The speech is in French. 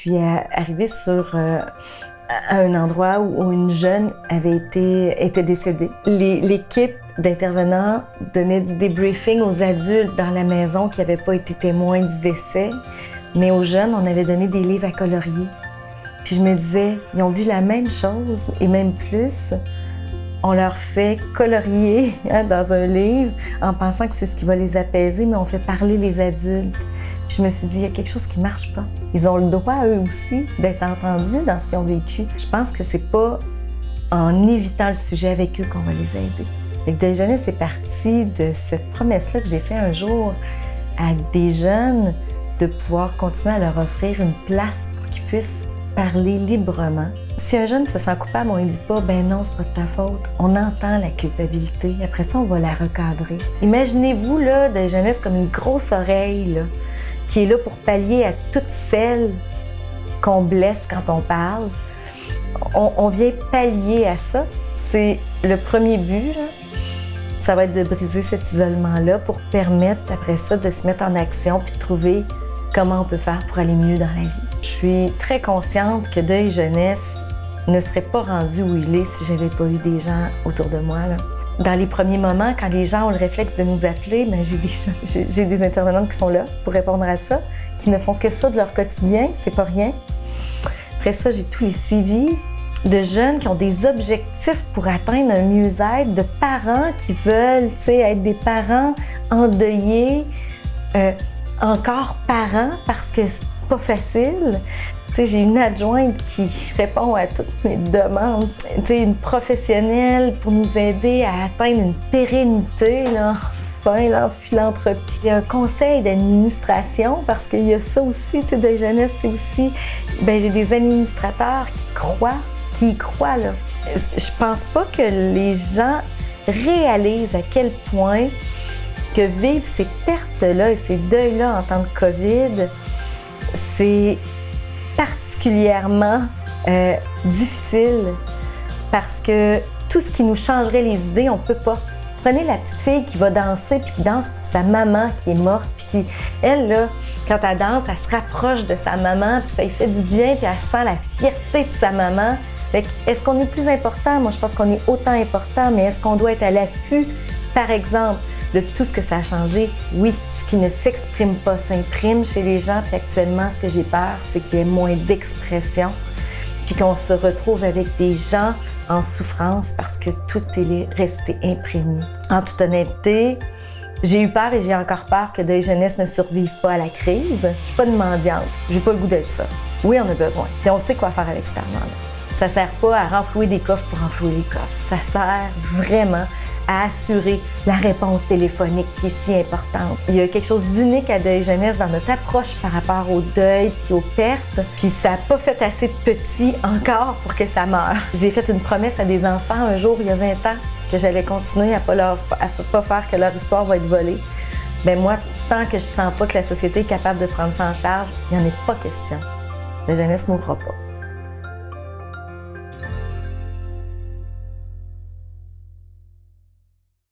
suis arrivée sur un endroit où une jeune était décédée. L'équipe d'intervenants donnait du débriefing aux adultes dans la maison qui n'avaient pas été témoins du décès, mais aux jeunes, on avait donné des livres à colorier. Puis je me disais, ils ont vu la même chose et même plus. On leur fait colorier dans un livre en pensant que c'est ce qui va les apaiser, mais on fait parler les adultes. Puis je me suis dit, il y a quelque chose qui ne marche pas. Ils ont le droit, eux aussi, d'être entendus dans ce qu'ils ont vécu. Je pense que c'est pas en évitant le sujet avec eux qu'on va les aider. Fait que Deuil Jeunesse est parti de cette promesse-là que j'ai fait un jour à des jeunes de pouvoir continuer à leur offrir une place pour qu'ils puissent parler librement. Si un jeune se sent coupable, on ne dit pas « ben non, c'est pas de ta faute ». On entend la culpabilité. Après ça, on va la recadrer. Imaginez-vous là, Deuil Jeunesse comme une grosse oreille là, qui est là pour pallier à toutes celles qu'on blesse quand on parle. On vient pallier à ça. C'est le premier but, là. Ça va être de briser cet isolement-là pour permettre, après ça, de se mettre en action puis de trouver comment on peut faire pour aller mieux dans la vie. Je suis très consciente que Deuil Jeunesse ne serait pas rendu où il est si j'avais pas eu des gens autour de moi, là. Dans les premiers moments, quand les gens ont le réflexe de nous appeler, ben j'ai des intervenantes qui sont là pour répondre à ça, qui ne font que ça de leur quotidien, c'est pas rien. Après ça, j'ai tous les suivis de jeunes qui ont des objectifs pour atteindre un mieux-être, de parents qui veulent être des parents endeuillés, encore parents parce que c'est pas facile. J'ai une adjointe qui répond à toutes mes demandes, une professionnelle pour nous aider à atteindre une pérennité, là, enfin, là, en philanthropie. Il y a un conseil d'administration parce qu'il y a ça aussi, Deuil Jeunesse, c'est aussi, j'ai des administrateurs qui y croient, là. Je pense pas que les gens réalisent à quel point que vivre ces pertes-là et ces deuils-là en temps de COVID, c'est particulièrement difficile parce que tout ce qui nous changerait les idées, on peut pas. Prenez la petite fille qui va danser puis qui danse pour sa maman qui est morte puis qui, elle, là, quand elle danse, elle se rapproche de sa maman puis ça lui fait du bien puis elle sent la fierté de sa maman. Fait que, est-ce qu'on est plus important? Moi, je pense qu'on est autant important, mais est-ce qu'on doit être à l'affût, par exemple, de tout ce que ça a changé? Oui. Ce qui ne s'exprime pas s'imprime chez les gens. Puis actuellement, ce que j'ai peur, c'est qu'il y ait moins d'expression, puis qu'on se retrouve avec des gens en souffrance parce que tout est resté imprégné. En toute honnêteté, j'ai eu peur et j'ai encore peur que Deuil Jeunesse ne survive pas à la crise. Je suis pas une mendiante, j'ai pas le goût d'être ça. Oui, on a besoin, puis on sait quoi faire avec cet argent-là. Ça sert pas à renflouer des coffres pour renflouer les coffres. Ça sert vraiment à assurer la réponse téléphonique qui est si importante. Il y a quelque chose d'unique à Deuil Jeunesse dans notre approche par rapport au deuil puis aux pertes, puis ça n'a pas fait assez de petits encore pour que ça meure. J'ai fait une promesse à des enfants un jour, il y a 20 ans, que j'allais continuer à pas faire que leur histoire va être volée. Moi, tant que je sens pas que la société est capable de prendre ça en charge, il n'y en est pas question. Deuil Jeunesse ne mourra pas.